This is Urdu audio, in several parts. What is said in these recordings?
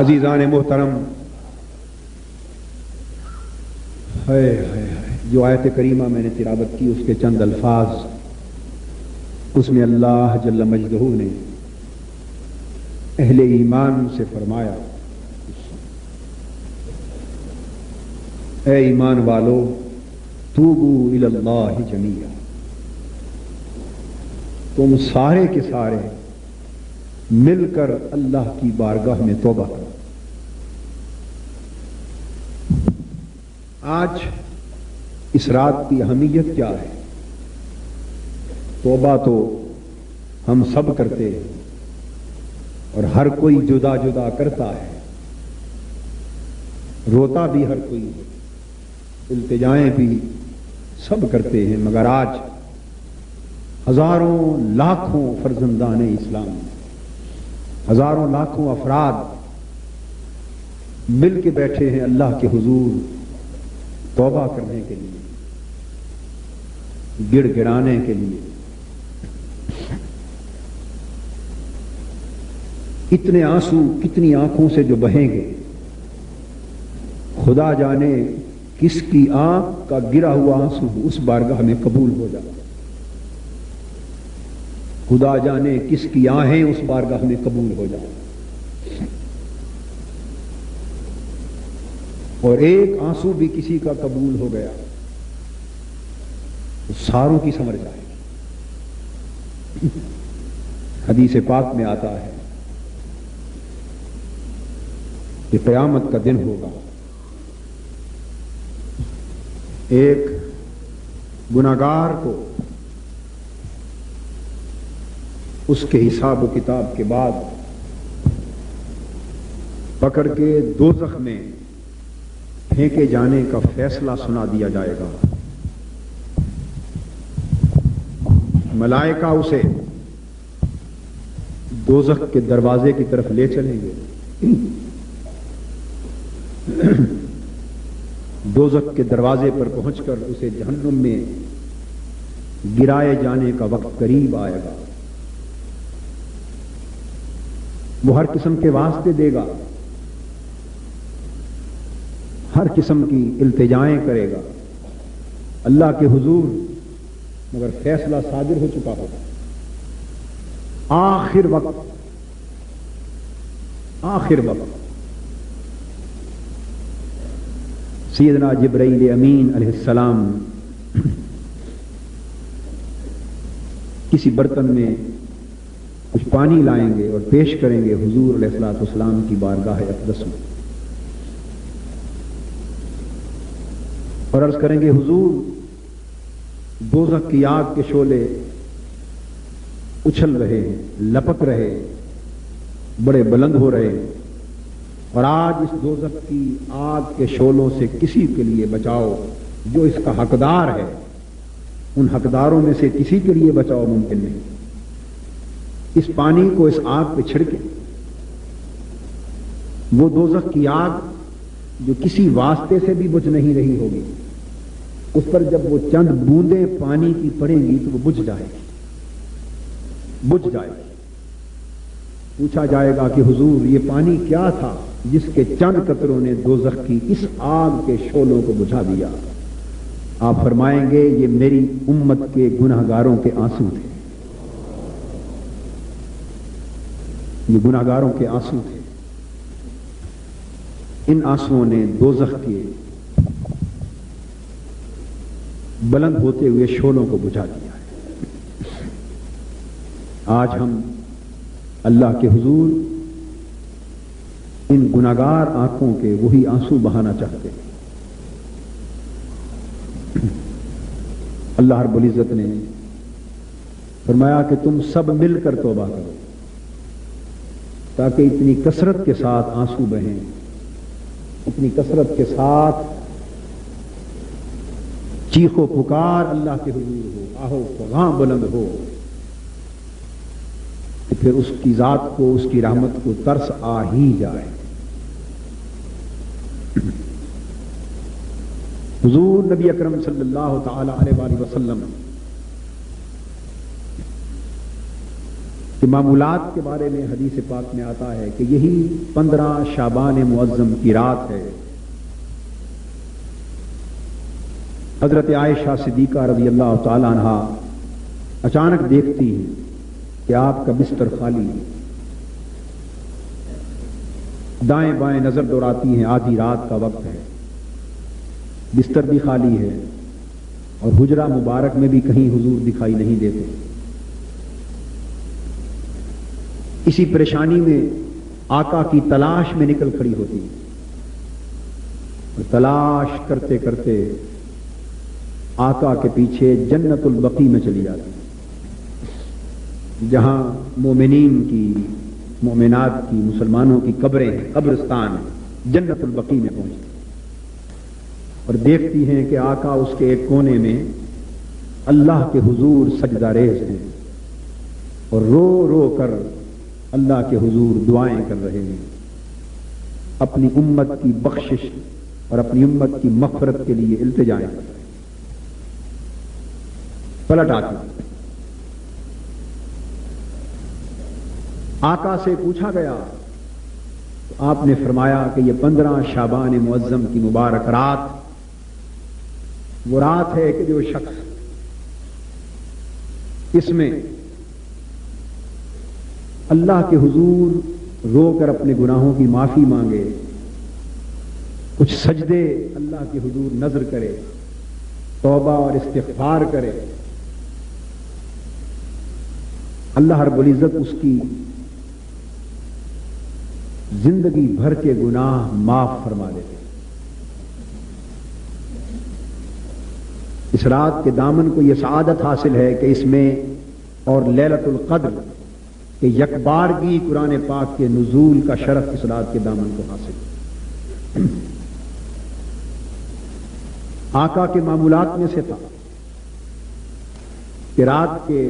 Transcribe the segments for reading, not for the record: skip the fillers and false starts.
عزیزان محترم، جو آیت کریمہ میں نے تلاوت کی اس کے چند الفاظ، اس میں اللہ جل مجدہ نے اہل ایمان سے فرمایا، اے ایمان والو توبو الی اللہ جمیعا، تم سارے کے سارے مل کر اللہ کی بارگاہ میں توبہ کرو۔ آج اس رات کی اہمیت کیا ہے؟ توبہ تو ہم سب کرتے ہیں اور ہر کوئی جدا جدا کرتا ہے، روتا بھی ہر کوئی ہے، التجائیں بھی سب کرتے ہیں، مگر آج ہزاروں لاکھوں فرزندان اسلام، ہزاروں لاکھوں افراد مل کے بیٹھے ہیں اللہ کے حضور توبہ کرنے کے لیے، گڑ گڑانے کے لیے۔ اتنے آنسو کتنی آنکھوں سے جو بہیں گے، خدا جانے کس کی آنکھ کا گرا ہوا آنسو اس بارگاہ میں قبول ہو جائے، خدا جانے کس کی آہیں اس بارگاہ میں قبول ہو جائے، اور ایک آنسو بھی کسی کا قبول ہو گیا تو ساروں کی سمجھ جائے۔ حدیث پاک میں آتا ہے کہ قیامت کا دن ہوگا، ایک گناہگار کو اس کے حساب و کتاب کے بعد پکڑ کے دوزخ میں پھینکے جانے کا فیصلہ سنا دیا جائے گا۔ ملائکہ اسے دوزخ کے دروازے کی طرف لے چلیں گے، دوزخ کے دروازے پر پہنچ کر اسے جہنم میں گرائے جانے کا وقت قریب آئے گا۔ وہ ہر قسم کے واسطے دے گا، ہر قسم کی التجائیں کرے گا اللہ کے حضور، مگر فیصلہ صادر ہو چکا ہوگا۔ آخر وقت سیدنا جبرائیل امین علیہ السلام کسی برتن میں کچھ پانی لائیں گے اور پیش کریں گے حضور علیہ الصلوۃ والسلام کی بارگاہ اقدس میں، اور عرض کریں گے حضور دوزخ کی آگ کے شعلے اچھل رہے ہیں، لپک رہے، بڑے بلند ہو رہے ہیں، اور آج اس دوزخ کی آگ کے شعلوں سے کسی کے لیے بچاؤ جو اس کا حقدار ہے، ان حقداروں میں سے کسی کے لیے بچاؤ ممکن نہیں۔ اس پانی کو اس آگ پہ چھڑکے، وہ دوزخ کی آگ جو کسی واسطے سے بھی بجھ نہیں رہی ہوگی، اس پر جب وہ چند بوندیں پانی کی پڑیں گی تو وہ بجھ جائے گی۔ پوچھا جائے گا کہ حضور یہ پانی کیا تھا جس کے چند قطروں نے دوزخ کی اس آگ کے شعلوں کو بجھا دیا؟ آپ فرمائیں گے یہ میری امت کے گناہگاروں کے آنسو تھے، یہ گناہگاروں کے آنسو تھے، ان آنسوؤں نے دوزخ کے بلند ہوتے ہوئے شعلوں کو بجھا دیا ہے۔ آج ہم اللہ کے حضور ان گناہگار آنکھوں کے وہی آنسو بہانا چاہتے ہیں۔ اللہ رب العزت نے فرمایا کہ تم سب مل کر توبہ کرو تاکہ اتنی کثرت کے ساتھ آنسو بہیں، اتنی کثرت کے ساتھ چیخ و پکار اللہ کے حضور ہو، آہو فغاں بلند ہو کہ پھر اس کی ذات کو، اس کی رحمت کو ترس آ ہی جائے۔ حضور نبی اکرم صلی اللہ تعالی علیہ وآلہ وسلم کہ معمولات کے بارے میں حدیث پاک میں آتا ہے کہ یہی 15 شعبان معظم کی رات ہے. حضرت عائشہ صدیقہ رضی اللہ تعالی عنہا اچانک دیکھتی ہیں کہ آپ کا بستر خالی ہے. دائیں بائیں نظر دوڑاتی ہیں، آدھی رات کا وقت ہے، بستر بھی خالی ہے اور حجرہ مبارک میں بھی کہیں حضور دکھائی نہیں دیتے. اسی پریشانی میں آقا کی تلاش میں نکل کھڑی ہوتی اور تلاش کرتے کرتے آقا کے پیچھے جنت البقیع میں چلی جاتی، جہاں مومنین کی، مومنات کی، مسلمانوں کی قبریں ہیں، قبرستان ہیں. جنت البقیع میں پہنچتی اور دیکھتی ہیں کہ آقا اس کے ایک کونے میں اللہ کے حضور سجدہ ریز ہیں اور رو رو کر اللہ کے حضور دعائیں کر رہے ہیں، اپنی امت کی بخشش اور اپنی امت کی مغفرت کے لیے التجائیں کر رہے ہیں. پلٹ آتی، آقا سے پوچھا گیا تو آپ نے فرمایا کہ یہ 15 شعبان معظم کی مبارک رات وہ رات ہے کہ جو شخص اس میں اللہ کے حضور رو کر اپنے گناہوں کی معافی مانگے، کچھ سجدے اللہ کے حضور نذر کرے، توبہ اور استغفار کرے، اللہ رب العزت اس کی زندگی بھر کے گناہ معاف فرما دیتے. اس رات کے دامن کو یہ سعادت حاصل ہے کہ اس میں اور لیلۃ القدر کہ یکبارگی قرآن پاک کے نزول کا شرف اس رات کے دامن کو حاصل ہے. آقا کے معمولات میں سے تھا کہ رات کے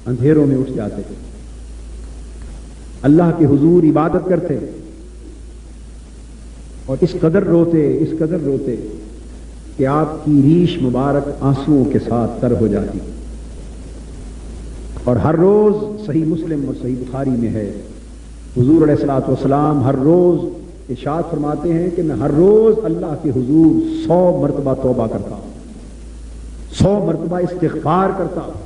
اندھیروں میں اٹھ جاتے تھے، اللہ کے حضور عبادت کرتے اور اس قدر روتے کہ آپ کی ریش مبارک آنسوؤں کے ساتھ تر ہو جاتی. اور ہر روز صحیح مسلم اور صحیح بخاری میں ہے، حضور علیہ الصلوۃ والسلام ہر روز ارشاد فرماتے ہیں کہ میں ہر روز اللہ کے حضور 100 مرتبہ توبہ کرتا ہوں، 100 مرتبہ استغفار کرتا ہوں.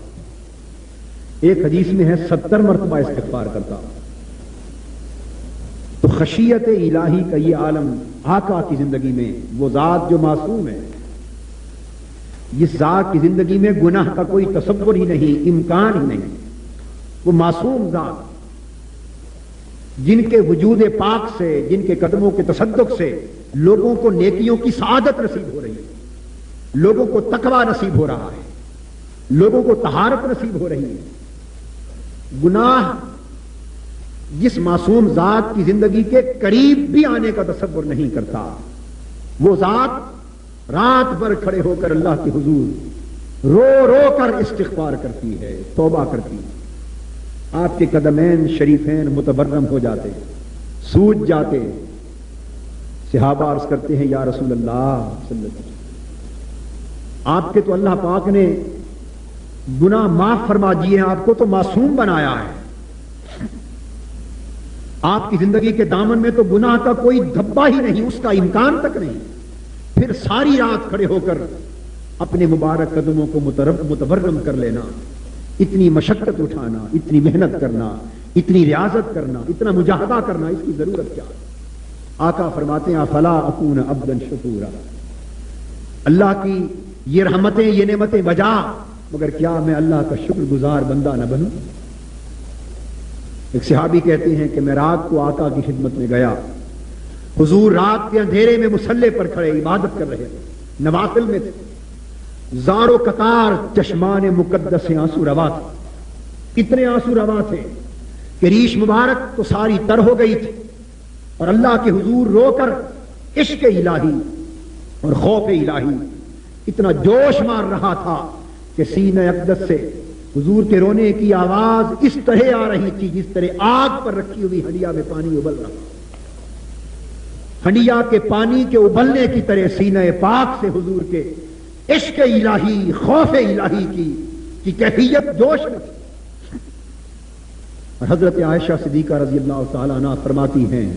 ایک حدیث میں ہے 70 مرتبہ استغفار کرتا ہوں. تو خشیت الہی کا یہ عالم آقا کی زندگی میں، وہ ذات جو معصوم ہے، جس ذات کی زندگی میں گناہ کا کوئی تصور ہی نہیں، امکان ہی نہیں، وہ معصوم ذات جن کے وجود پاک سے، جن کے قدموں کے تصدق سے لوگوں کو نیکیوں کی سعادت نصیب ہو رہی ہے، لوگوں کو تقوی نصیب ہو رہا ہے، لوگوں کو طہارت نصیب ہو رہی ہے. گناہ جس معصوم ذات کی زندگی کے قریب بھی آنے کا تصور نہیں کرتا، وہ ذات رات بھر کھڑے ہو کر اللہ کے حضور رو رو کر استغفار کرتی ہے، توبہ کرتی ہے. آپ کے قدمین شریفین متبرم ہو جاتے، سوج جاتے. صحابہ عرض کرتے ہیں یا رسول اللہ صلی اللہ علیہ وسلم، آپ کے تو اللہ پاک نے گناہ معاف فرما دیے ہیں، آپ کو تو معصوم بنایا ہے، آپ کی زندگی کے دامن میں تو گناہ کا کوئی دھبا ہی نہیں، اس کا امکان تک نہیں. پھر ساری رات کھڑے ہو کر اپنے مبارک قدموں کو متورم کر لینا، اتنی مشقت اٹھانا، اتنی محنت کرنا، اتنی ریاضت کرنا، اتنا مجاہدہ کرنا، اس کی ضرورت کیا؟ آقا فرماتے ہیں افلا اکون عبدا شکورا، اللہ کی یہ رحمتیں، یہ نعمتیں بجا، مگر کیا میں اللہ کا شکر گزار بندہ نہ بنوں؟ ایک صحابی کہتے ہیں کہ میں رات کو آقا کی خدمت میں گیا، حضور رات کے اندھیرے میں مصلی پر کھڑے عبادت کر رہے تھے، نوافل میں تھے، زار و قطار چشمان مقدس سے آنسو روا تھے، اتنے آنسو روا تھے کہ ریش مبارک تو ساری تر ہو گئی تھی، اور اللہ کے حضور رو کر عشق الہی اور خوف الہی اتنا جوش مار رہا تھا کہ سینہ اقدس سے حضور کے رونے کی آواز اس طرح آ رہی تھی جس طرح آگ پر رکھی ہوئی ہنڈیا میں پانی ابل رہا، ہنڈیا کے پانی کے ابلنے کی طرح سینہ پاک سے حضور کے عشق الہی، خوف الہی کی کیفیت جوش میں تھی. اور حضرت عائشہ صدیقہ رضی اللہ تعالی عنہ فرماتی ہیں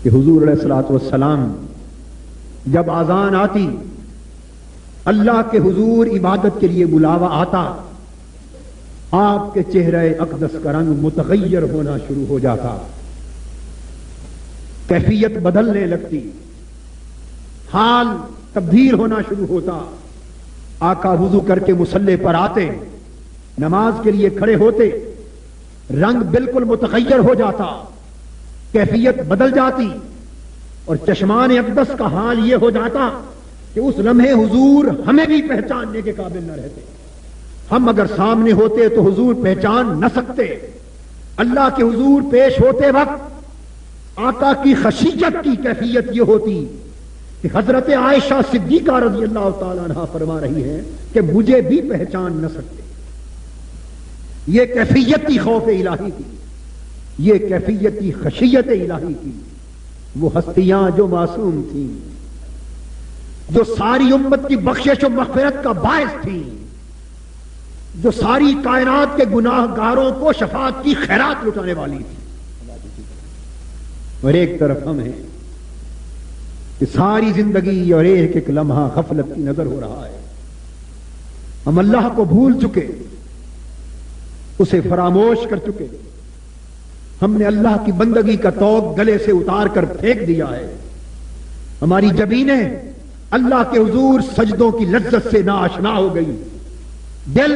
کہ حضور علیہ الصلوۃ والسلام جب اذان آتی، اللہ کے حضور عبادت کے لیے بلاوا آتا، آپ کے چہرے اقدس کا رنگ متغیر ہونا شروع ہو جاتا، کیفیت بدلنے لگتی، حال تبدیل ہونا شروع ہوتا۔ آقا وضو کر کے مصلی پر آتے، نماز کے لیے کھڑے ہوتے، رنگ بالکل متغیر ہو جاتا، کیفیت بدل جاتی، اور چشمان اقدس کا حال یہ ہو جاتا کہ اس لمحے حضور ہمیں بھی پہچاننے کے قابل نہ رہتے۔ ہم اگر سامنے ہوتے تو حضور پہچان نہ سکتے۔ اللہ کے حضور پیش ہوتے وقت آقا کی خشیت کی کیفیت یہ ہوتی کہ حضرت عائشہ صدیقہ رضی اللہ تعالی عنہ فرما رہی ہے کہ مجھے بھی پہچان نہ سکتے۔ یہ کیفیت کی خوف الہی کی، یہ کیفیت کی خشیت الہی کی، وہ ہستیاں جو معصوم تھیں، جو ساری امت کی بخشش و مغفرت کا باعث تھیں، جو ساری کائنات کے گناہ گاروں کو شفاعت کی خیرات لٹانے والی تھی، اور ایک طرف ہم ہیں کہ ساری زندگی اور ایک ایک لمحہ غفلت کی نظر ہو رہا ہے۔ ہم اللہ کو بھول چکے، اسے فراموش کر چکے، ہم نے اللہ کی بندگی کا طوق گلے سے اتار کر پھینک دیا ہے۔ ہماری جبینیں اللہ کے حضور سجدوں کی لذت سے ناآشنا ہو گئی، دل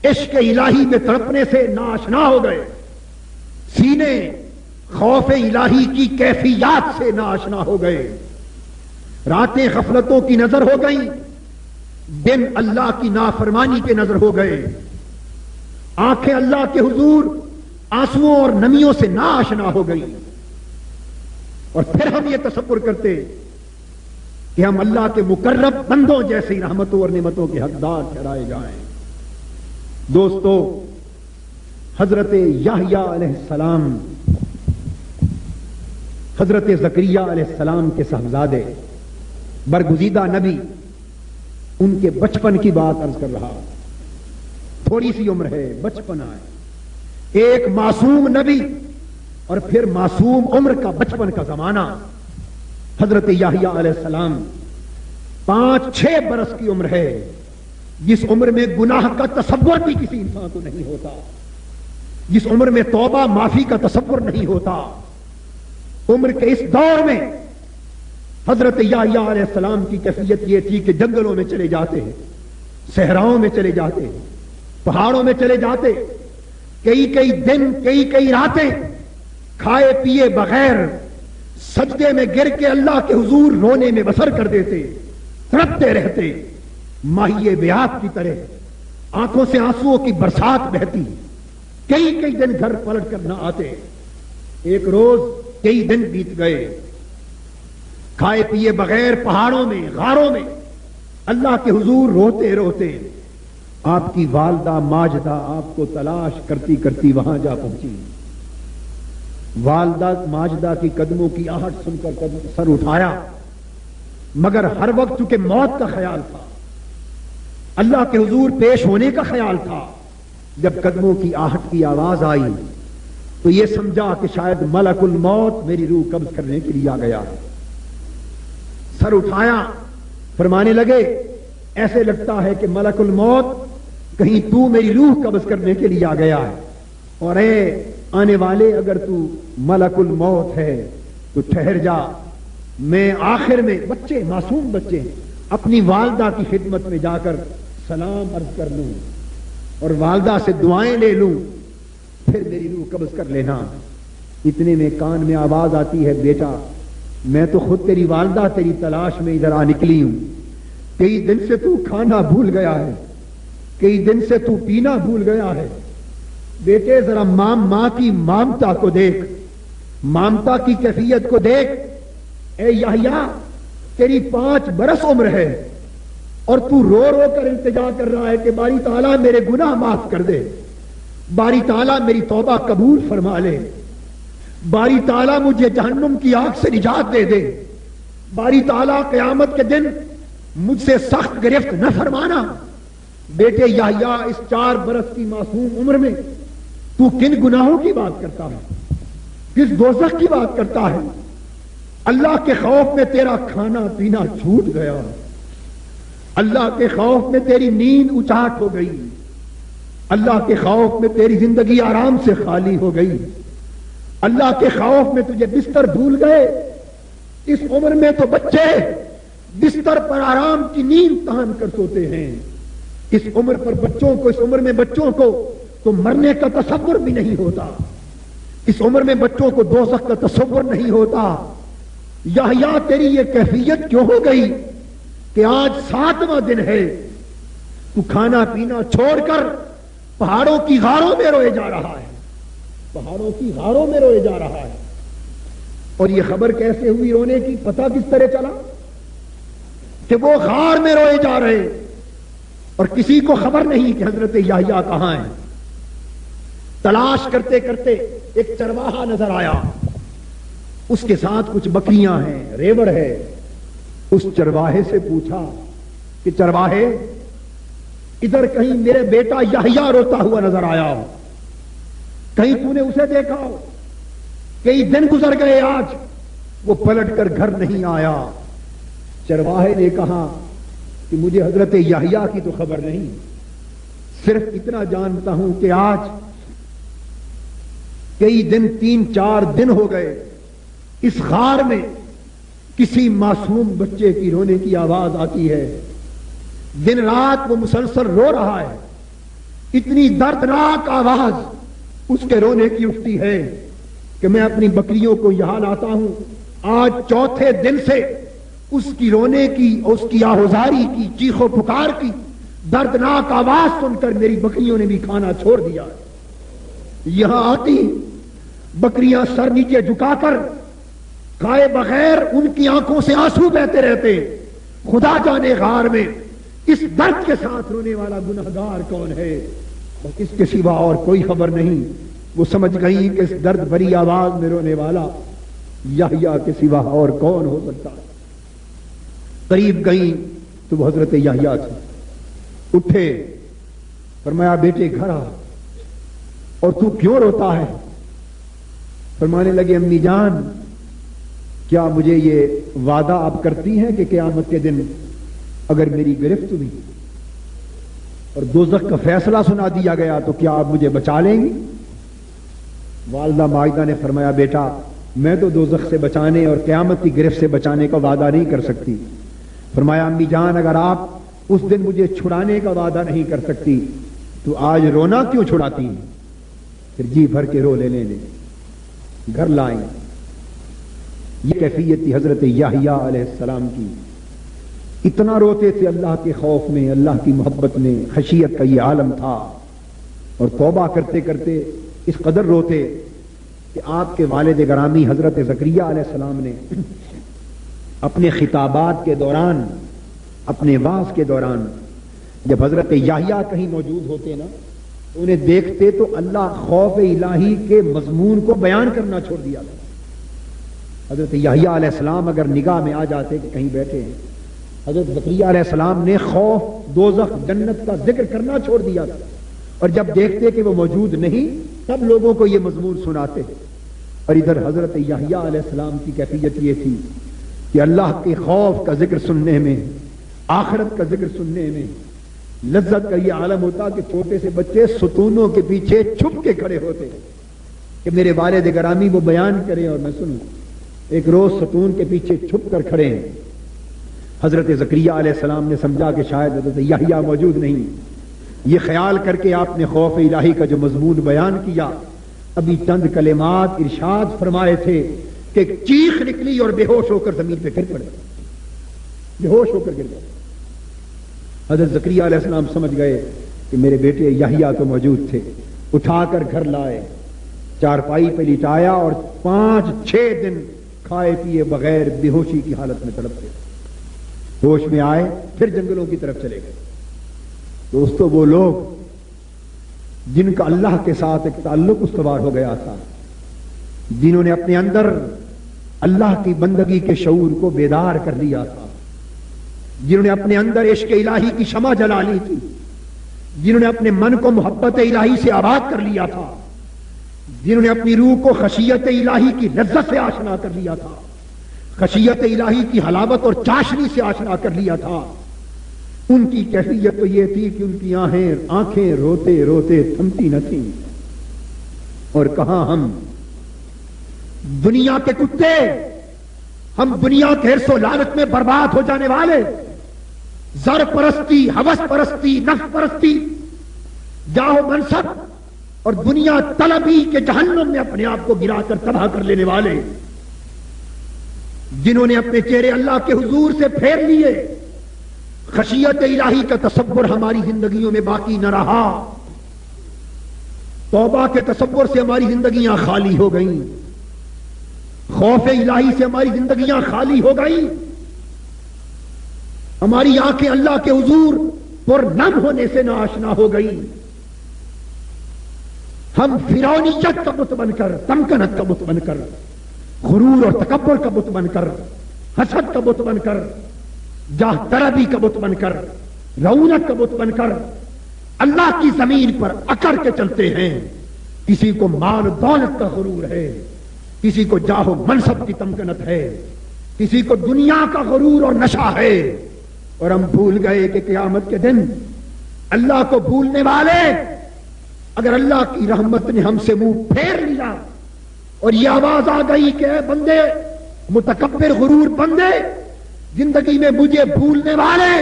عشق الہی میں تڑپنے سے ناآشنا ہو گئے، سینے خوف الہی کی کیفیات سے ناآشنا ہو گئے، راتیں غفلتوں کی نظر ہو گئیں، دن اللہ کی نافرمانی کے نظر ہو گئے، آنکھیں اللہ کے حضور آنسوؤں اور نمیوں سے ناآشنا ہو گئی، اور پھر ہم یہ تصور کرتے کہ ہم اللہ کے مقرب بندوں جیسی رحمتوں اور نعمتوں کے حقدار ٹھہرائے جائیں۔ دوستو، حضرت یحییٰ علیہ السلام، حضرت زکریا علیہ السلام کے صاحبزادے، برگزیدہ نبی، ان کے بچپن کی بات عرض کر رہا۔ تھوڑی سی عمر ہے، بچپن ہے، ایک معصوم نبی اور پھر معصوم عمر کا بچپن کا زمانہ۔ حضرت یحییٰ علیہ السلام 5-6 برس کی عمر ہے، جس عمر میں گناہ کا تصور بھی کسی انسان کو نہیں ہوتا، جس عمر میں توبہ معافی کا تصور نہیں ہوتا۔ عمر کے اس دور میں حضرت یحییٰ علیہ السلام کی کیفیت یہ تھی کہ جنگلوں میں چلے جاتے ہیں، صحراؤں میں چلے جاتے ہیں، پہاڑوں میں چلے جاتے، کئی دن کئی راتیں کھائے پیے بغیر سجدے میں گر کے اللہ کے حضور رونے میں بسر کر دیتے، تڑپتے رہتے، ماہی بیات کی طرح آنکھوں سے آنسوؤں کی برسات بہتی، کئی دن گھر پلٹ کر نہ آتے۔ ایک روز کئی دن بیت گئے، کھائے پیے بغیر پہاڑوں میں غاروں میں اللہ کے حضور روتے روتے آپ کی والدہ ماجدہ آپ کو تلاش کرتی کرتی وہاں جا پہنچی۔ والدہ ماجدہ کی قدموں کی آہٹ سن کر سر اٹھایا، مگر ہر وقت چونکہ موت کا خیال تھا، اللہ کے حضور پیش ہونے کا خیال تھا، جب قدموں کی آہٹ کی آواز آئی تو یہ سمجھا کہ شاید ملک الموت میری روح قبض کرنے کے لیے آ گیا ہے۔ سر اٹھایا، فرمانے لگے ایسے لگتا ہے کہ ملک الموت کہیں تو میری روح قبض کرنے کے لیے آ گیا ہے، اور اے آنے والے اگر تو ملک الموت ہے تو ٹھہر جا، میں آخر میں بچے معصوم بچے اپنی والدہ کی خدمت میں جا کر سلام عرض کر لوں اور والدہ سے دعائیں لے لوں، پھر میری روح قبض کر لینا۔ اتنے میں کان میں آواز آتی ہے، بیٹا میں تو خود تیری والدہ تیری تلاش میں ادھر آ نکلی ہوں، کئی دن سے تو کھانا بھول گیا ہے، کئی دن سے تو پینا بھول گیا ہے، بیٹے ذرا ماں کی مامتا کو دیکھ، مامتا کی کیفیت کو دیکھ۔ اے یحییٰ تیری 5 برس عمر ہے اور تو رو رو کر التجا کر رہا ہے کہ باری تعالیٰ میرے گناہ معاف کر دے، باری تعالیٰ میری توبہ قبول فرما لے، باری تعالیٰ مجھے جہنم کی آگ سے نجات دے دے، باری تعالیٰ قیامت کے دن مجھ سے سخت گرفت نہ فرمانا۔ بیٹے یحییٰ اس 4 برس کی معصوم عمر میں تو کن گناہوں کی بات کرتا ہے؟ کس دوزخ کی بات کرتا ہے؟ اللہ کے خوف میں تیرا کھانا پینا چھوٹ گیا، اللہ کے خوف میں تیری نیند اچاٹ ہو گئی، اللہ کے خوف میں تیری زندگی آرام سے خالی ہو گئی، اللہ کے خوف میں تجھے بستر بھول گئے۔ اس عمر میں تو بچے بستر پر آرام کی نیند تان کر سوتے ہیں، اس عمر میں بچوں کو تو مرنے کا تصور بھی نہیں ہوتا، اس عمر میں بچوں کو دوزخ کا تصور نہیں ہوتا۔ یحییٰ تیری یہ کیفیت کیوں ہو گئی کہ آج 7واں دن ہے، تو کھانا پینا چھوڑ کر پہاڑوں کی غاروں میں روئے جا رہا ہے، پہاڑوں کی غاروں میں روئے جا رہا ہے۔ اور یہ خبر کیسے ہوئی رونے کی؟ پتہ کس طرح چلا کہ وہ غار میں روئے جا رہے اور کسی کو خبر نہیں کہ حضرت یحییٰ کہاں ہیں۔ تلاش کرتے کرتے ایک چرواہا نظر آیا، اس کے ساتھ کچھ بکریاں ہیں، ریوڑ ہے۔ اس چرواہے سے پوچھا کہ چرواہے، ادھر کہیں میرے بیٹا یحییٰ روتا ہوا نظر آیا ہو، کہیں تو نے اسے دیکھا ہو؟ کئی دن گزر گئے، آج وہ پلٹ کر گھر نہیں آیا۔ چرواہے نے کہا کہ مجھے حضرت یحییٰ کی تو خبر نہیں، صرف اتنا جانتا ہوں کہ آج کئی دن 3-4 دن ہو گئے، اس غار میں کسی معصوم بچے کی رونے کی آواز آتی ہے، دن رات وہ مسلسل رو رہا ہے، اتنی دردناک آواز اس کے رونے کی اٹھتی ہے کہ میں اپنی بکریوں کو یہاں لاتا ہوں۔ آج 4تھے دن سے اس کی رونے کی، اس کی آہوزاری کی، چیخ و پکار کی دردناک آواز سن کر میری بکریوں نے بھی کھانا چھوڑ دیا۔ یہاں آتی بکریاں سر نیچے جھکا کر کھائے بغیر ان کی آنکھوں سے آنسو بہتے رہتے۔ خدا جانے غار میں اس درد کے ساتھ رونے والا گنہگار کون ہے، اور اس کے سوا اور کوئی خبر نہیں۔ وہ سمجھ گئی کہ اس درد بھری آواز میں رونے والا یحییٰ کے سوا اور کون ہو سکتا ہے۔ قریب گئیں تو وہ حضرت یحییٰ تھے، اٹھے، فرمایا بیٹے گھر آ، اور تو کیوں روتا ہے؟ فرمانے لگے امی جان، کیا مجھے یہ وعدہ آپ کرتی ہیں کہ قیامت کے دن اگر میری گرفت ہوئی اور دوزخ کا فیصلہ سنا دیا گیا تو کیا آپ مجھے بچا لیں گی؟ والدہ ماجدہ نے فرمایا بیٹا، میں تو دوزخ سے بچانے اور قیامت کی گرفت سے بچانے کا وعدہ نہیں کر سکتی۔ فرمایا امی جان، اگر آپ اس دن مجھے چھڑانے کا وعدہ نہیں کر سکتی تو آج رونا کیوں چھڑاتی ہیں؟ پھر جی بھر کے رو لینے لے، گھر لائیں۔ یہ کیفیت تھی حضرت یحییٰ علیہ السلام کی، اتنا روتے تھے اللہ کے خوف میں، اللہ کی محبت میں، خشیت کا یہ عالم تھا، اور توبہ کرتے کرتے اس قدر روتے کہ آپ کے والد گرامی حضرت زکریا علیہ السلام نے اپنے خطابات کے دوران، اپنے وعظ کے دوران، جب حضرت یحییٰ کہیں موجود ہوتے نا تو انہیں دیکھتے تو اللہ خوف الہی کے مضمون کو بیان کرنا چھوڑ دیا تھا۔ حضرت یحییٰ علیہ السلام اگر نگاہ میں آ جاتے کہ کہیں بیٹھے ہیں، حضرت زکریا علیہ السلام نے خوف دوزخ جنت کا ذکر کرنا چھوڑ دیا تھا، اور جب دیکھتے کہ وہ موجود نہیں تب لوگوں کو یہ مضمون سناتے۔ اور ادھر حضرت یحییٰ علیہ السلام کی کیفیت یہ تھی کہ اللہ کے خوف کا ذکر سننے میں، آخرت کا ذکر سننے میں لذت کا یہ عالم ہوتا کہ چھوٹے سے بچے ستونوں کے پیچھے چھپ کے کھڑے ہوتے کہ میرے والد گرامی وہ بیان کریں اور میں سنوں۔ ایک روز ستون کے پیچھے چھپ کر کھڑے ہیں، حضرت زکریا علیہ السلام نے سمجھا کہ شاید حضرت یحییٰ موجود نہیں، یہ خیال کر کے آپ نے خوف الہی کا جو مضمون بیان کیا، ابھی چند کلمات ارشاد فرمائے تھے کہ چیخ نکلی اور بے ہوش ہو کر زمین پہ گر پڑے، بے ہوش ہو کر گر گئے۔ حضرت زکریا علیہ السلام سمجھ گئے کہ میرے بیٹے یحییٰ تو موجود تھے، اٹھا کر گھر لائے، چارپائی پہ لٹایا اور 5-6 دن کھائے پیے بغیر بے ہوشی کی حالت میں تڑپتے۔ ہوش میں آئے پھر جنگلوں کی طرف چلے گئے۔ دوستو، وہ لوگ جن کا اللہ کے ساتھ ایک تعلق استوار ہو گیا تھا، جنہوں نے اپنے اندر اللہ کی بندگی کے شعور کو بیدار کر لیا تھا، جنہوں نے اپنے اندر عشق الہی کی شمع جلا لی تھی، جنہوں نے اپنے من کو محبت الہی سے آباد کر لیا تھا، جنہوں نے اپنی روح کو خشیت الہی کی لذت سے آشنا کر لیا تھا، خشیت الہی کی حلاوت اور چاشنی سے آشنا کر لیا تھا، ان کی کیفیت تو یہ تھی کہ ان کی آنکھیں روتے روتے تھمتی نہ تھیں۔ اور کہاں ہم دنیا کے کتے، ہم دنیا کے حرص و لالچ میں برباد ہو جانے والے، زر پرستی، ہوس پرستی، نفس پرستی، جاہ و منصب اور دنیا طلبی کے جہنم میں اپنے آپ کو گرا کر تباہ کر لینے والے، جنہوں نے اپنے چہرے اللہ کے حضور سے پھیر لیے، خشیت الہی کا تصور ہماری زندگیوں میں باقی نہ رہا، توبہ کے تصور سے ہماری زندگیاں خالی ہو گئیں، خوف الہی سے ہماری زندگیاں خالی ہو گئیں، ہماری آنکھیں اللہ کے حضور پر نم ہونے سے ناآشنا ہو گئیں، ہم فرعونیت کا بت بن کر، تمکنت کا بت بن کر، غرور اور تکبر کا بت بن کر، حسد کا بت بن کر، جاہ طلبی کا بت بن کر، رعونت کا بت بن کر اللہ کی زمین پر اکڑ کے چلتے ہیں۔ کسی کو مال و دولت کا غرور ہے، کسی کو جاہ و منصب کی تمکنت ہے، کسی کو دنیا کا غرور اور نشہ ہے، اور ہم بھول گئے کہ قیامت کے دن اللہ کو بھولنے والے، اگر اللہ کی رحمت نے ہم سے منہ پھیر لیا اور یہ آواز آ گئی کہ اے بندے، متکبر غرور بندے، زندگی میں مجھے بھولنے والے،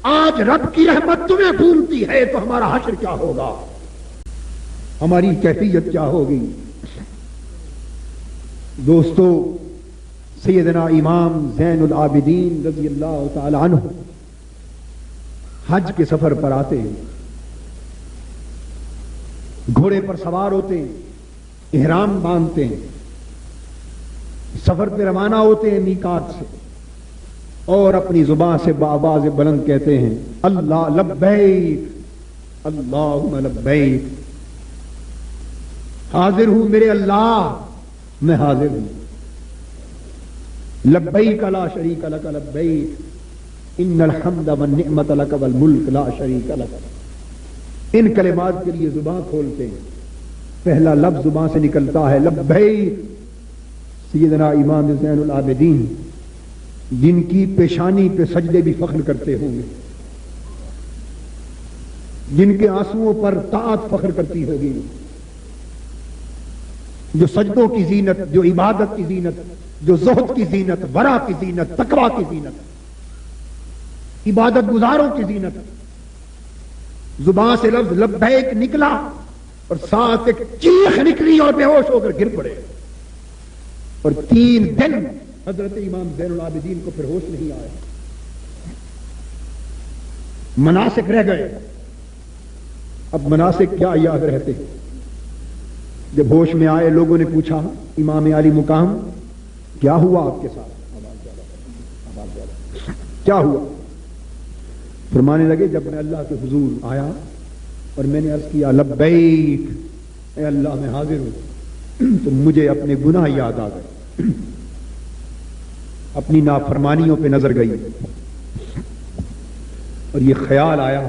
آج رب کی رحمت تمہیں بھولتی ہے تو ہمارا حشر کیا ہوگا، ہماری کیفیت کیا ہوگی؟ دوستو، سیدنا امام زین العابدین رضی اللہ تعالی عنہ حج کے سفر پر آتے ہیں، گھوڑے پر سوار ہوتے ہیں، احرام باندھتے ہیں، سفر پہ روانہ ہوتے ہیں میقات سے، اور اپنی زبان سے بآواز بلند کہتے ہیں اللہ لبیک اللہم لبیک، حاضر ہوں میرے اللہ، میں حاضر ہوں، لبیک لا شریک لک لبیک ان الحمد والنعمت لک والملک لا شریک لک۔ ان کلمات کے لیے زبان کھولتے ہیں، پہلا لفظ زبان سے نکلتا ہے لبیک۔ سیدنا امام زین العابدین جن کی پیشانی پہ سجدے بھی فخر کرتے ہوں گے، جن کے آنسوؤں پر طاعت فخر کرتی ہوگی، جو سجدوں کی زینت، جو عبادت کی زینت، جو زہد کی زینت، ورع کی زینت، تقوی کی زینت، عبادت گزاروں کی زینت، زبان سے لفظ لبیک نکلا اور ساتھ ایک چیخ نکلی اور بے ہوش ہو کر گر پڑے، اور 3 دن حضرت امام زین العابدین کو پھر ہوش نہیں آیا، مناسک رہ گئے۔ اب مناسک کیا یاد رہتے؟ جب ہوش میں آئے لوگوں نے پوچھا امام علی مقام کیا ہوا آپ کے ساتھ، کیا ہوا؟ فرمانے لگے جب میں اللہ کے حضور آیا اور میں نے عرض کیا لبیک اے اللہ میں حاضر ہوں، تو مجھے اپنے گناہ یاد آ گئے، اپنی نافرمانیوں پہ نظر گئی، اور یہ خیال آیا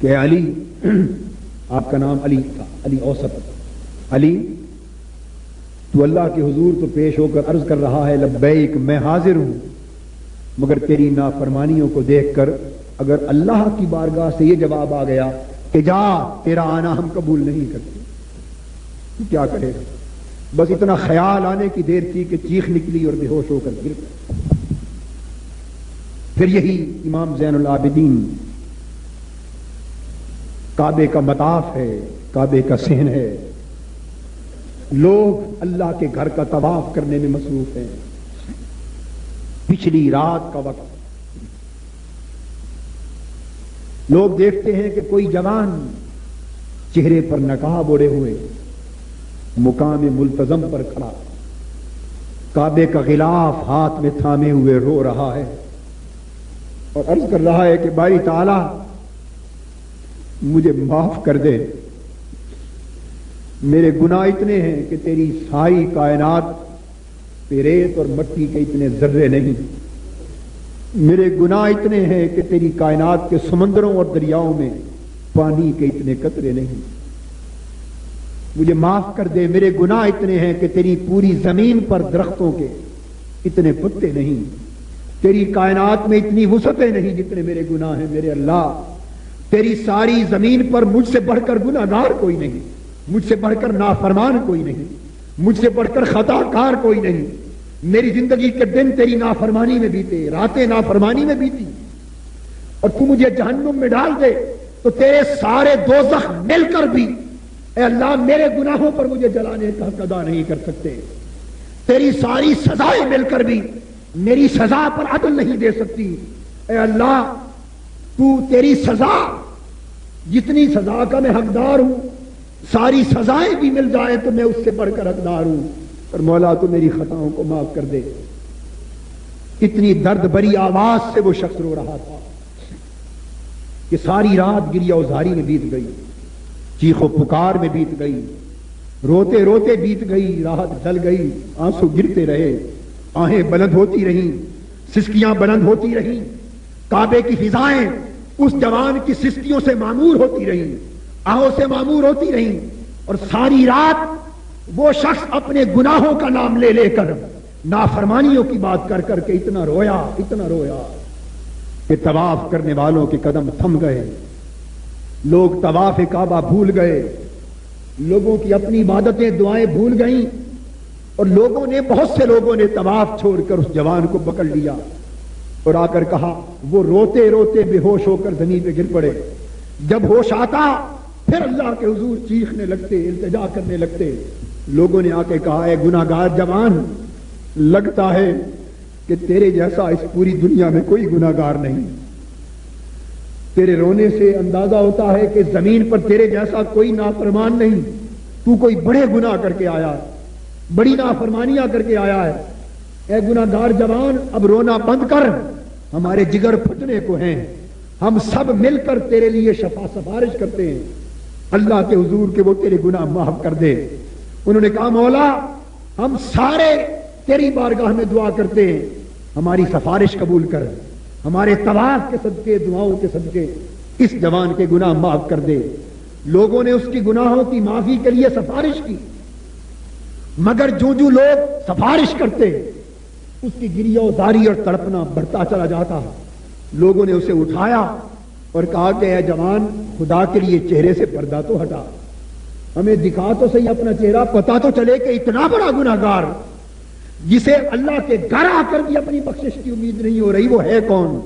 کہ علی، آپ کا نام علی تھا، علی اوسط، علی تو اللہ کے حضور تو پیش ہو کر عرض کر رہا ہے لبیک میں حاضر ہوں، مگر تیری نافرمانیوں کو دیکھ کر اگر اللہ کی بارگاہ سے یہ جواب آ گیا کہ جا تیرا آنا ہم قبول نہیں کرتے، تو کیا کرے گا؟ بس اتنا خیال آنے کی دیر تھی کہ چیخ نکلی اور بے ہوش ہو کر گر گئے۔ پھر یہی امام زین العابدین کعبے کا مطاف ہے، کعبے کا صحن ہے، لوگ اللہ کے گھر کا طواف کرنے میں مصروف ہیں، پچھلی رات کا وقت، لوگ دیکھتے ہیں کہ کوئی جوان چہرے پر نقاب اوڑے ہوئے مقام ملتزم پر کھڑا، کعبے کا غلاف ہاتھ میں تھامے ہوئے رو رہا ہے اور عرض کر رہا ہے کہ باری تعالی مجھے معاف کر دے، میرے گناہ اتنے ہیں کہ تیری ساری کائنات پہ ریت اور مٹی کے اتنے ذرے نہیں، میرے گناہ اتنے ہیں کہ تیری کائنات کے سمندروں اور دریاؤں میں پانی کے اتنے قطرے نہیں، مجھے معاف کر دے، میرے گناہ اتنے ہیں کہ تیری پوری زمین پر درختوں کے اتنے پتے نہیں، تیری کائنات میں اتنی وسعتیں نہیں جتنے میرے گناہ ہیں میرے اللہ۔ تیری ساری زمین پر مجھ سے بڑھ کر گناہگار کوئی نہیں، مجھ سے بڑھ کر نافرمان کوئی نہیں، مجھ سے بڑھ کر خطا کار کوئی نہیں۔ میری زندگی کے دن تیری نافرمانی میں بیتے، راتیں نافرمانی میں بیتی، اور تو مجھے جہنم میں ڈال دے تو تیرے سارے دوزخ مل کر بھی اے اللہ میرے گناہوں پر مجھے جلانے کا حق ادا نہیں کر سکتے، تیری ساری سزائیں مل کر بھی میری سزا پر عدل نہیں دے سکتی۔ اے اللہ تو تیری سزا، جتنی سزا کا میں حقدار ہوں، ساری سزائیں بھی مل جائے تو میں اس سے بڑھ کر حقدار ہوں، اور مولا تو میری خطاؤں کو معاف کر دے۔ اتنی درد بری آواز سے وہ شخص رو رہا تھا کہ ساری رات گریہ وزاری میں بیت گئی، چیخ و پکار میں بیت گئی، روتے روتے بیت گئی، راحت ڈل گئی، آنسو گرتے رہے، آہیں بلند ہوتی رہیں، سسکیاں بلند ہوتی رہیں، کعبے کی فضائیں اس جوان کی سسکیوں سے معمور ہوتی رہیں، آہوں سے معمور ہوتی رہیں، اور ساری رات وہ شخص اپنے گناہوں کا نام لے لے کر نافرمانیوں کی بات کر کر کے اتنا رویا کہ طواف کرنے والوں کے قدم تھم گئے، لوگ طواف کعبہ بھول گئے، لوگوں کی اپنی عبادتیں دعائیں بھول گئیں، اور بہت سے لوگوں نے طواف چھوڑ کر اس جوان کو پکڑ لیا اور آ کر کہا، وہ روتے روتے بے ہوش ہو کر زمین پہ گر پڑے۔ جب ہوش آتا پھر اللہ کے حضور چیخنے لگتے، التجا کرنے لگتے۔ لوگوں نے آ کے کہا، اے گناہ گار جوان، لگتا ہے کہ تیرے جیسا اس پوری دنیا میں کوئی گناہ گار نہیں، تیرے رونے سے اندازہ ہوتا ہے کہ زمین پر تیرے جیسا کوئی نافرمان نہیں، تو کوئی بڑے گناہ کر کے آیا، بڑی نافرمانیاں کر کے آیا ہے۔ اے گناہ گار جوان، اب رونا بند کر، ہمارے جگر پھٹنے کو ہیں، ہم سب مل کر تیرے لیے سفارش کرتے ہیں اللہ کے حضور کہ وہ تیرے گناہ معاف کر دے۔ انہوں نے کہا، مولا ہم سارے تیری بارگاہ میں دعا کرتے ہیں، ہماری سفارش قبول کر، ہمارے طواف کے صدقے، دعاؤں کے صدقے اس جوان کے گناہ معاف کر دے۔ لوگوں نے اس کی گناہوں کی معافی کے لیے سفارش کی، مگر جو لوگ سفارش کرتے اس کی گریہ وزاری اور تڑپنا بڑھتا چلا جاتا۔ لوگوں نے اسے اٹھایا اور کہا کہ اے جوان، خدا کے لیے چہرے سے پردہ تو ہٹا، ہمیں دکھا تو صحیح اپنا چہرہ، پتا تو چلے کہ اتنا بڑا گناہ گار جسے اللہ کے گھر آ کر بھی اپنی بخشش کی امید نہیں ہو رہی، وہ ہے کون؟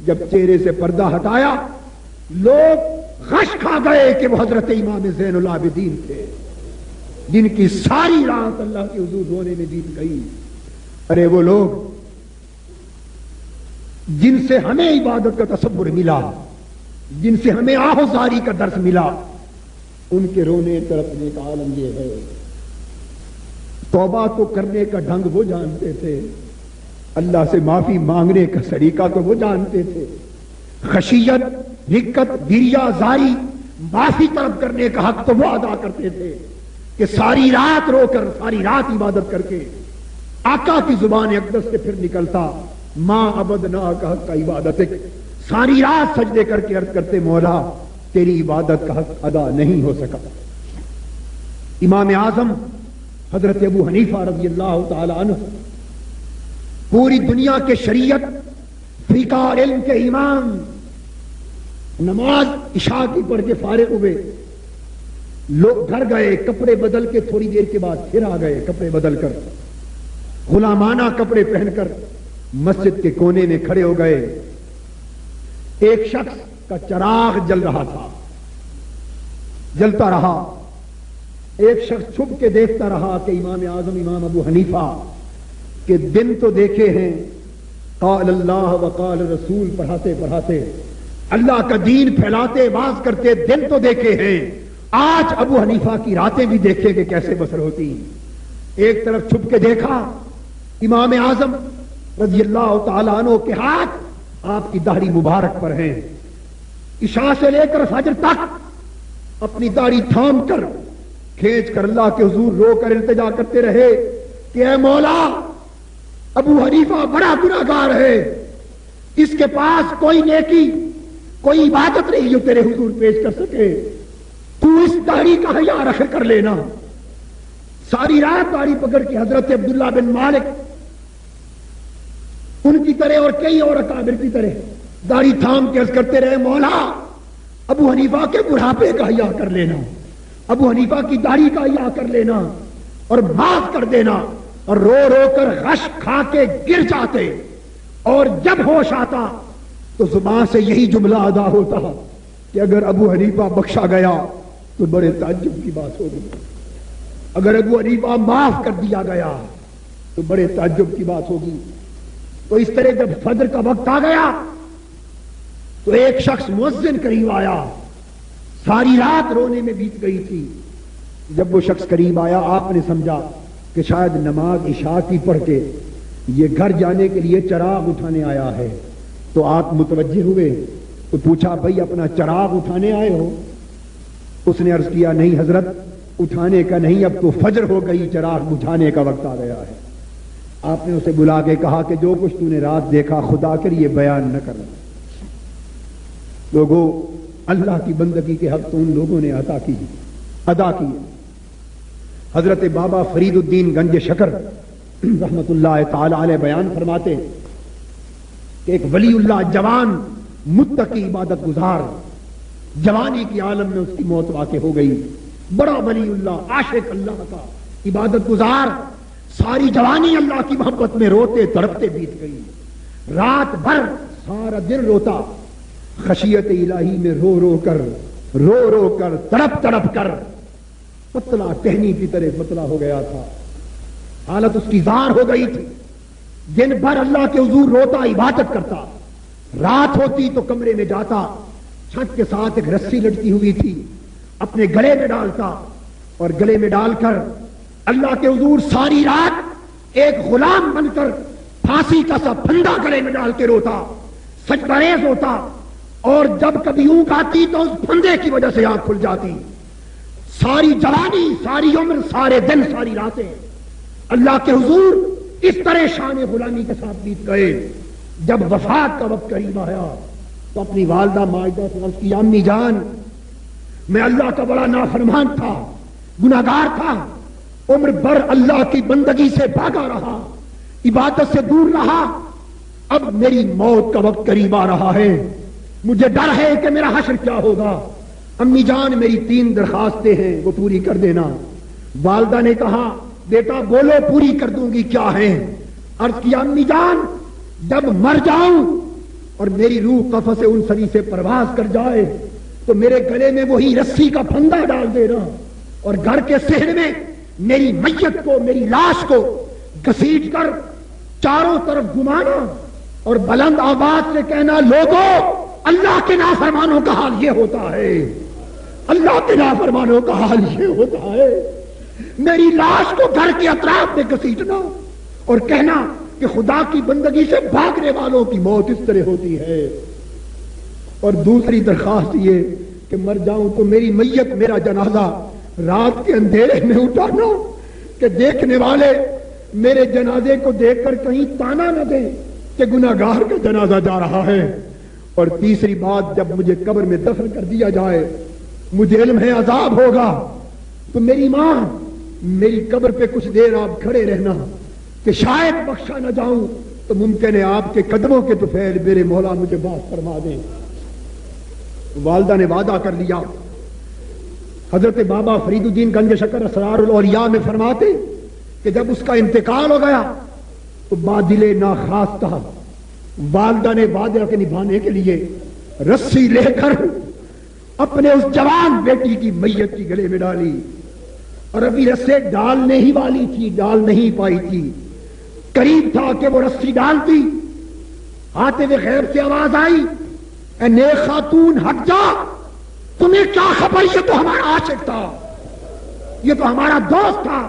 جب چہرے سے پردہ ہٹایا، لوگ غش کھا گئے کہ وہ حضرت امام زین العابدین تھے، جن کی ساری رات اللہ کے حضور رونے میں بیت گئی۔ ارے وہ لوگ جن سے ہمیں عبادت کا تصور ملا، جن سے ہمیں آہوزاری کا درس ملا، ان کے رونے تڑپنے کا عالم یہ ہے۔ توبہ تو کرنے کا ڈھنگ وہ جانتے تھے، اللہ سے معافی مانگنے کا طریقہ تو وہ جانتے تھے، خشیت، رقت، گریہ زاری، معافی طلب کرنے کا حق تو وہ ادا کرتے تھے کہ ساری رات رو کر، ساری رات عبادت کر کے آقا کی زبان اقدس سے پھر نکلتا، ماں عبدنا کا حق کا عبادت، ساری رات سجدے کر کے عرض کرتے، مولا تیری عبادت کا حق ادا نہیں ہو سکا۔ امام اعظم حضرت ابو حنیفہ رضی اللہ تعالی عنہ، پوری دنیا کے شریعت، فقہ اور علم کے امام، نماز عشاء کی پڑھ کے فارغ ہوئے، لوگ گھر گئے، کپڑے بدل کے تھوڑی دیر کے بعد پھر آ گئے، کپڑے بدل کر، غلامانہ کپڑے پہن کر مسجد کے کونے میں کھڑے ہو گئے۔ ایک شخص کا چراغ جل رہا تھا، جلتا رہا، ایک شخص چھپ کے دیکھتا رہا کہ امام اعظم امام ابو حنیفہ کے دن تو دیکھے ہیں، قال اللہ وقال رسول پڑھاتے پڑھاتے، اللہ کا دین پھیلاتے، واز کرتے، دن تو دیکھے ہیں، آج ابو حنیفہ کی راتیں بھی دیکھے کہ کیسے بسر ہوتی۔ ایک طرف چھپ کے دیکھا، امام اعظم رضی اللہ تعالیٰ عنہ کے ہاتھ آپ کی داڑھی مبارک پر ہیں، عشاء سے لے کر فجر تک اپنی داڑھی تھام کر، کھینچ کر اللہ کے حضور رو کر التجا کرتے رہے کہ اے مولا، ابو حنیفہ بڑا گناہ گار ہے، اس کے پاس کوئی نیکی، کوئی عبادت نہیں جو تیرے حضور پیش کر سکے، تو اس داڑھی کا حیا رکھ کر لینا. ساری رات داڑھی پکڑ کے حضرت عبداللہ بن مالک ان کی طرح اور کئی اور اکابر کی طرح داڑھی تھام کے عرض کرتے رہے مولا ابو حنیفہ کے بڑھاپے کا حیا کر لینا, ابو حنیفہ کی داڑھی کا حیا کر لینا اور معاف کر دینا. اور رو رو کر غش کھا کے گر جاتے اور جب ہوش آتا تو زبان سے یہی جملہ ادا ہوتا کہ اگر ابو حنیفہ بخشا گیا تو بڑے تعجب کی بات ہوگی, اگر ابو حنیفہ معاف کر دیا گیا تو بڑے تعجب کی بات ہوگی. تو اس طرح جب فجر کا وقت آ گیا تو ایک شخص مؤذن قریب آیا, ساری رات رونے میں بیت گئی تھی. جب وہ شخص قریب آیا آپ نے سمجھا کہ شاید نماز عشاء کی پڑھ کے یہ گھر جانے کے لیے چراغ اٹھانے آیا ہے. تو آپ متوجہ ہوئے تو پوچھا بھائی اپنا چراغ اٹھانے آئے ہو؟ اس نے عرض کیا نہیں حضرت اٹھانے کا نہیں, اب تو فجر ہو گئی, چراغ بجھانے کا وقت آ گیا ہے. آپ نے اسے بلا کے کہا کہ جو کچھ تو نے رات دیکھا خدا کے لیے بیان نہ کرنا. لوگوں اللہ کی بندگی کے حق تو ان لوگوں نے ادا کی. حضرت بابا فرید الدین گنج شکر رحمت اللہ تعالی علیہ بیان فرماتے کہ ایک ولی اللہ جوان متقی عبادت گزار, جوانی کی عالم میں اس کی موت واقع ہو گئی. بڑا ولی اللہ عاشق اللہ کا عبادت گزار, ساری جوانی اللہ کی محبت میں روتے تڑپتے بیت گئی. رات بھر سارا دن روتا, خشیت الہی میں رو رو کر تڑپ تڑپ کر پتلا ٹہنی کی طرح پتلا ہو گیا تھا. حالت اس کی زار ہو گئی تھی. دن بھر اللہ کے حضور روتا عبادت کرتا, رات ہوتی تو کمرے میں جاتا, چھت کے ساتھ ایک رسی لٹکی ہوئی تھی اپنے گلے میں ڈالتا اور گلے میں ڈال کر اللہ کے حضور ساری رات ایک غلام بن کر پھانسی کا سا پھندا گلے میں ڈال کے روتا, سجدریز ہوتا. اور جب کبھی اونگ آتی تو اس پھندے کی وجہ سے آنکھ کھل جاتی. ساری جوانی, ساری عمر, سارے دن, ساری راتیں اللہ کے حضور اس طرح شان غلامی کے ساتھ بیت گئے. جب وفات کا وقت قریب آیا تو اپنی والدہ ماجدہ سے عرض کی امی جان میں اللہ کا بڑا نافرمان تھا, گناہگار تھا, عمر بھر اللہ کی بندگی سے بھاگا رہا, عبادت سے دور رہا, اب میری موت کا وقت قریب آ رہا ہے, مجھے ڈر ہے کہ میرا حشر کیا ہوگا. امی جان میری 3 درخواستیں ہیں وہ پوری کر دینا. والدہ نے کہا بیٹا بولو پوری کر دوں گی, کیا ہے؟ عرض کیا امی جان جب مر جاؤں اور میری روح قفس سے ان سری سے پرواز کر جائے تو میرے گلے میں وہی رسی کا پھندا ڈال دینا اور گھر کے صحن میں میری میت کو, میری لاش کو گھسیٹ کر چاروں طرف گھمانا اور بلند آواز سے کہنا لوگوں اللہ کے نافرمانوں کا حال یہ ہوتا ہے, اللہ کے نافرمانوں کا حال یہ ہوتا ہے. میری لاش کو گھر کے اطراف میں گھسیٹنا اور کہنا کہ خدا کی بندگی سے بھاگنے والوں کی موت اس طرح ہوتی ہے. اور دوسری درخواست یہ کہ مر جاؤں تو میری میت, میرا جنازہ رات کے اندھیرے میں اٹھانا کہ دیکھنے والے میرے جنازے کو دیکھ کر کہیں تانا نہ دیں کہ گناہگار کا جنازہ جا رہا ہے. اور تیسری بات جب مجھے قبر میں دفن کر دیا جائے مجھے علم ہے عذاب ہوگا تو میری ماں میری قبر پہ کچھ دیر آپ کھڑے رہنا کہ شاید بخشا نہ جاؤں تو ممکن ہے آپ کے قدموں کے طفیل میرے مولا مجھے بات فرما دیں. والدہ نے وعدہ کر لیا. حضرت بابا فرید الدین گنج شکر اسرار الاولیاء میں فرماتے کہ جب اس کا انتقال ہو گیا تو بادل ناخواستہ والدہ نے وعدہ کے نبھانے کے لیے رسی لے کر اپنے اس جوان بیٹی کی میت کی گلے میں ڈالی اور ابھی رسے ڈالنے ہی والی تھی, ڈال نہیں پائی تھی. قریب تھا کہ وہ رسی ڈالتی, آتے ہوئے غیب سے آواز آئی اے نیک خاتون ہٹ جا, تمہیں کیا خبر, یہ تو ہمارا عاشق تھا, یہ تو ہمارا دوست تھا,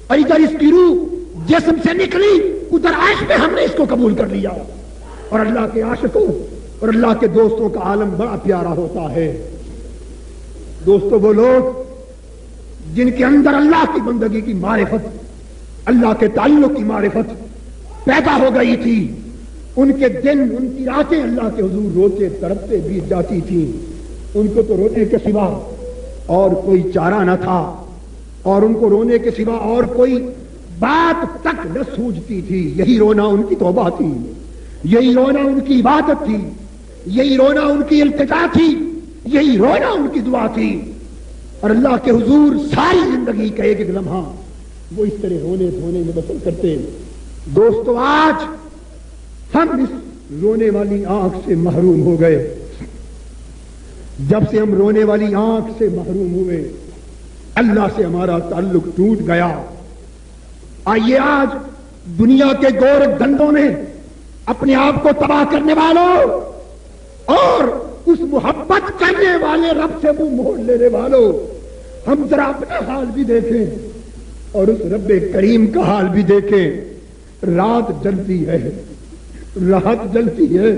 اور ادھر اس کی روح جسم سے نکلی ادھر عیش میں ہم نے اس کو قبول کر لیا. اور اللہ کے عاشقوں اور اللہ کے دوستوں کا عالم بڑا پیارا ہوتا ہے. دوستو وہ لوگ جن کے اندر اللہ کی بندگی کی معرفت, اللہ کے تعلق کی معرفت پیدا ہو گئی تھی, ان کے دن ان کی راتیں اللہ کے حضور روتے تڑپتے بیت جاتی تھی. ان کو تو رونے کے سوا اور کوئی چارہ نہ تھا اور ان کو رونے کے سوا اور کوئی بات تک نہ سوچتی تھی. یہی رونا ان کی توبہ تھی, یہی رونا ان کی عبادت تھی, یہی رونا ان کی التجا تھی, یہی رونا ان کی دعا تھی. اور اللہ کے حضور ساری زندگی کا ایک ایک لمحہ وہ اس طرح رونے دھونے میں بسر کرتے. دوستو آج ہم اس رونے والی آنکھ سے محروم ہو گئے. جب سے ہم رونے والی آنکھ سے محروم ہوئے اللہ سے ہمارا تعلق ٹوٹ گیا. آئیے آج دنیا کے گور دندوں میں اپنے آپ کو تباہ کرنے والوں اور اس محبت کرنے والے رب سے منہ موڑ لینے والوں, ہم ذرا اپنا حال بھی دیکھیں اور اس رب کریم کا حال بھی دیکھیں. رات جلتی ہے, رات جلتی ہے,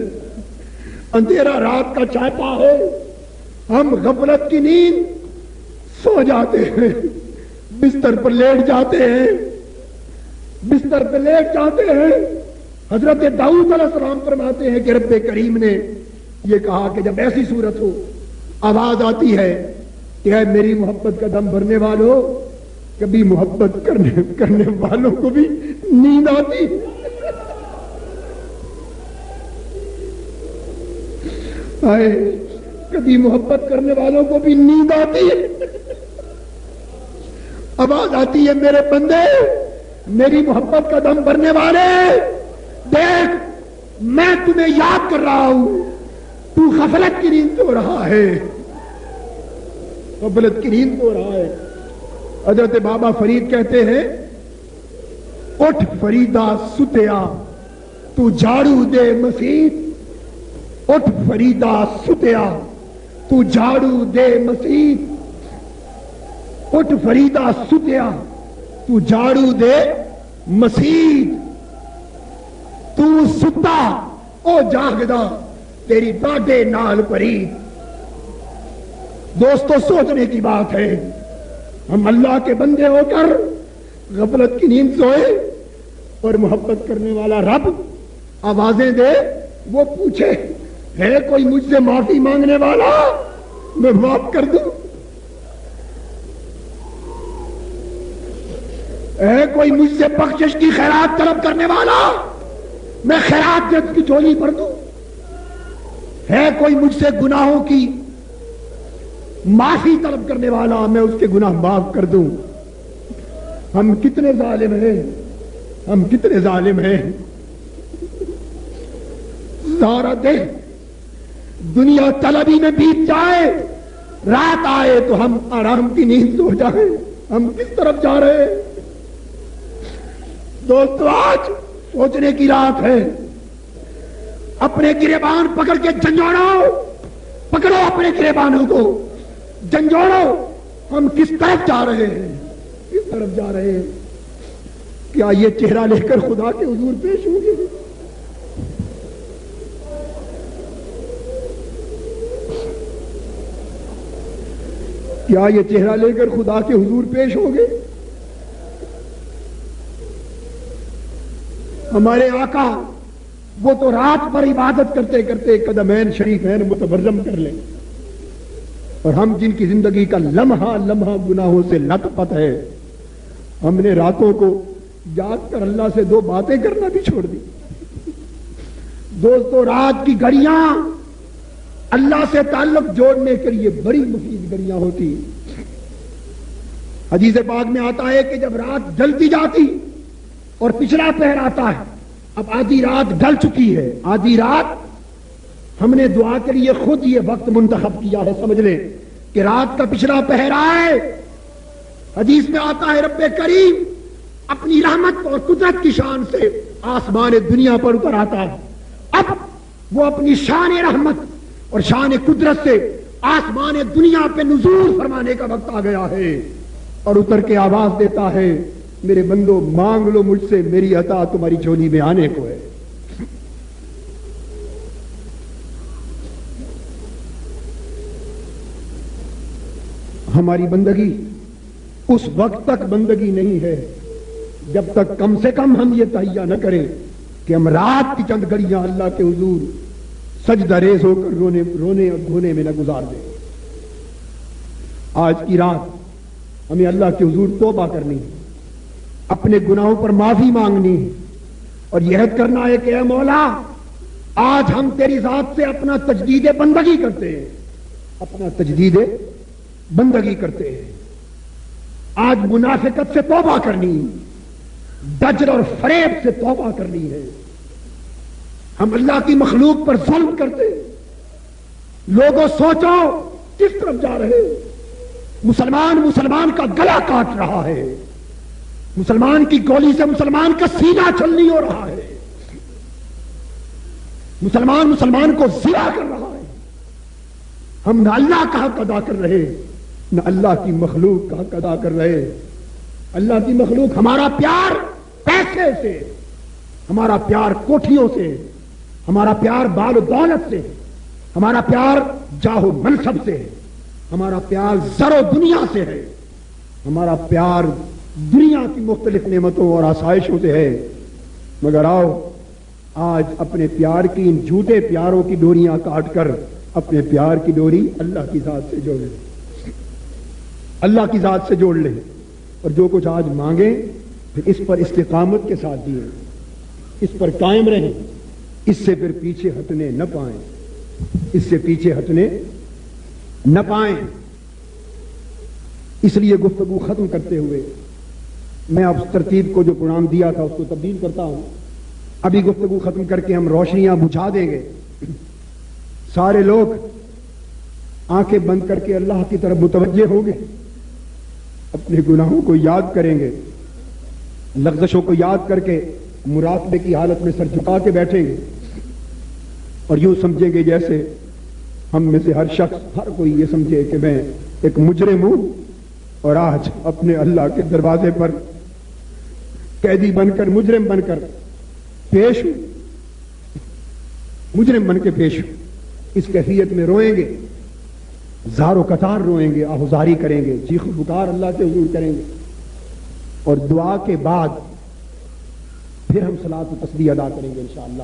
اندھیرا رات کا چائپا ہے, ہم غفلت کی نیند سو جاتے ہیں, بستر پر لیٹ جاتے ہیں, بستر پر لیٹ جاتے ہیں. حضرت داؤد علیہ السلام فرماتے ہیں کہ رب کریم نے یہ کہا کہ جب ایسی صورت ہو آواز آتی ہے کہ اے میری محبت کا دم بھرنے والوں, کبھی محبت کرنے والوں کو بھی نیند آتی. کبھی محبت کرنے والوں کو بھی نیند آتی ہے. آواز آتی ہے میرے بندے, میری محبت کا دم بھرنے والے, دیکھ میں تمہیں یاد کر رہا ہوں, تو غفلت کی نیند سو رہا ہے, غفلت کی نیند سو رہا ہے. حضرت بابا فرید کہتے ہیں اٹھ فریدا ستیا تو جھاڑو دے مسیت, اٹھ فریدا ستیا تو جھاڑو دے مسیت, اٹھ فریدا ستیا تو جھاڑو دے مسیت, تو ستا او جاگدا تیری ڈاڈے نال پرید. دوستو سوچنے کی بات ہے, ہم اللہ کے بندے ہو کر غفلت کی نیند سوئے اور محبت کرنے والا رب آوازیں دے, وہ پوچھے ہے کوئی مجھ سے معافی مانگنے والا, میں معاف کر دوں. ہے کوئی مجھ سے بخشش کی خیرات طلب کرنے والا, میں خیرات جب کی جھولی بھر دوں. ہے کوئی مجھ سے گناہوں کی معافی طلب کرنے والا, میں اس کے گناہ معاف کر دوں. ہم کتنے ظالم ہیں, ہم کتنے ظالم ہیں. سارا دن دنیا طلبی میں بیت جائے, رات آئے تو ہم آرام کی نیند سو جائیں. ہم کس طرف جا رہے ہیں دوستو؟ آج سوچنے کی رات ہے. اپنے گریبان پکڑ کے جھنجھوڑو, پکڑو اپنے گریبانوں کو, جھنجھوڑو. ہم کس طرف جا رہے ہیں, کس طرف جا رہے ہیں؟ کیا یہ چہرہ لے کر خدا کے حضور پیش ہوں گے؟ کیا یہ چہرہ لے کر خدا کے حضور پیش ہوں گے؟ ہمارے آقا وہ تو رات بھر عبادت کرتے کرتے قدمین شریفین متبرم کر لیں, اور ہم جن کی زندگی کا لمحہ لمحہ گناہوں سے لت پت ہے, ہم نے راتوں کو جاگ کر اللہ سے دو باتیں کرنا بھی چھوڑ دی. دوستو رات کی گھڑیاں اللہ سے تعلق جوڑنے کے لیے بڑی مفید گھڑیاں ہوتی. حدیث پاک میں آتا ہے کہ جب رات ڈلتی جاتی اور پچھلا پہر آتا ہے, اب آدھی رات ڈل چکی ہے, آدھی رات ہم نے دعا کے لیے خود یہ وقت منتخب کیا ہے. سمجھ لیں کہ رات کا پچھلا پہر آئے, حدیث میں آتا ہے رب کریم اپنی رحمت اور قدرت کی شان سے آسمان دنیا پر اتر آتا ہے. اب وہ اپنی شان رحمت اور شان قدرت سے آسمان دنیا پہ نزول فرمانے کا وقت آ گیا ہے, اور اتر کے آواز دیتا ہے میرے بندو مانگ لو مجھ سے, میری عطا تمہاری جھولی میں آنے کو ہے. ہماری بندگی اس وقت تک بندگی نہیں ہے جب تک کم سے کم ہم یہ تہیا نہ کریں کہ ہم رات کی چند گھڑیاں اللہ کے حضور سجدہ ریز ہو کر رونے اور دھونے میں نہ گزار دیں. آج کی رات ہمیں اللہ کے حضور توبہ کرنی ہے، اپنے گناہوں پر معافی مانگنی ہے اور یہ عہد کرنا ہے کہ اے مولا آج ہم تیری ذات سے اپنا تجدید بندگی کرتے ہیں، اپنا تجدید بندگی کرتے ہیں۔ آج منافقت سے توبہ کرنی، دجل اور فریب سے توبہ کرنی ہے۔ ہم اللہ کی مخلوق پر ظلم کرتے ہیں۔ لوگوں سوچو کس طرف جا رہے، مسلمان کا گلا کاٹ رہا ہے، مسلمان کی گولی سے مسلمان کا سینہ چھلنی ہو رہا ہے، مسلمان کو ضیاء کر رہا ہے۔ ہم نہ اللہ کا حق ادا کر رہے نہ اللہ کی مخلوق کا حق ادا کر رہے۔ اللہ کی مخلوق ہمارا پیار پیسے سے، ہمارا پیار کوٹھیوں سے، ہمارا پیار بال و دولت سے، ہمارا پیار جاہ و منصب سے، ہمارا پیار زر و دنیا سے ہے، ہمارا پیار دنیا کی مختلف نعمتوں اور آسائشوں سے ہے۔ مگر آؤ آج اپنے پیار کی ان جھوٹے پیاروں کی ڈوریاں کاٹ کر اپنے پیار کی ڈوری اللہ کی ذات سے جوڑ لیں، اللہ کی ذات سے جوڑ لیں، اور جو کچھ آج مانگیں پھر اس پر استقامت کے ساتھ دیں، اس پر قائم رہیں، اس سے پھر پیچھے ہٹنے نہ پائیں، اس سے پیچھے ہٹنے نہ پائیں۔ اس لیے گفتگو ختم کرتے ہوئے میں اب ترتیب کو جو پروگرام دیا تھا اس کو تبدیل کرتا ہوں۔ ابھی گفتگو ختم کر کے ہم روشنیاں بجھا دیں گے، سارے لوگ آنکھیں بند کر کے اللہ کی طرف متوجہ ہوں گے، اپنے گناہوں کو یاد کریں گے، لغزشوں کو یاد کر کے مراقبے کی حالت میں سر جھکا کے بیٹھیں گے اور یوں سمجھیں گے جیسے ہم میں سے ہر شخص، ہر کوئی یہ سمجھے کہ میں ایک مجرم ہوں اور آج اپنے اللہ کے دروازے پر قیدی بن کر، مجرم بن کر پیش ہوں، مجرم بن کے پیش ہوں۔ اس کیفیت میں روئیں گے، زار و قطار روئیں گے، آہوزاری کریں گے، چیخ و پکار اللہ کے حضور کریں گے، اور دعا کے بعد پھر ہم صلاۃ و تسبیح ادا کریں گے انشاءاللہ۔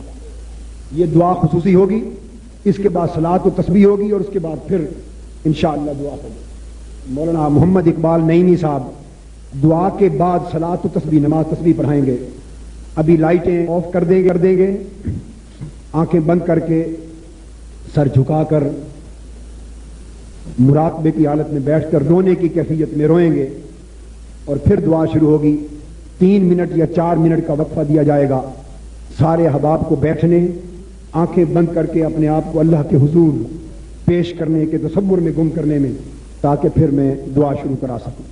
یہ دعا خصوصی ہوگی، اس کے بعد صلاۃ و تسبیح ہوگی، اور اس کے بعد پھر انشاءاللہ دعا ہوگی۔ مولانا محمد اقبال نعیمی صاحب دعا کے بعد صلاۃ و تسبیح، نماز تسبیح پڑھائیں گے۔ ابھی لائٹیں آف کر دیں گے، آنکھیں بند کر کے سر جھکا کر مراقبے کی حالت میں بیٹھ کر رونے کی کیفیت میں روئیں گے، اور پھر دعا شروع ہوگی۔ 3 منٹ یا 4 منٹ کا وقفہ دیا جائے گا سارے احباب کو بیٹھنے، آنکھیں بند کر کے اپنے آپ کو اللہ کے حضور پیش کرنے کے تصور میں گم کرنے میں، تاکہ پھر میں دعا شروع کرا سکوں۔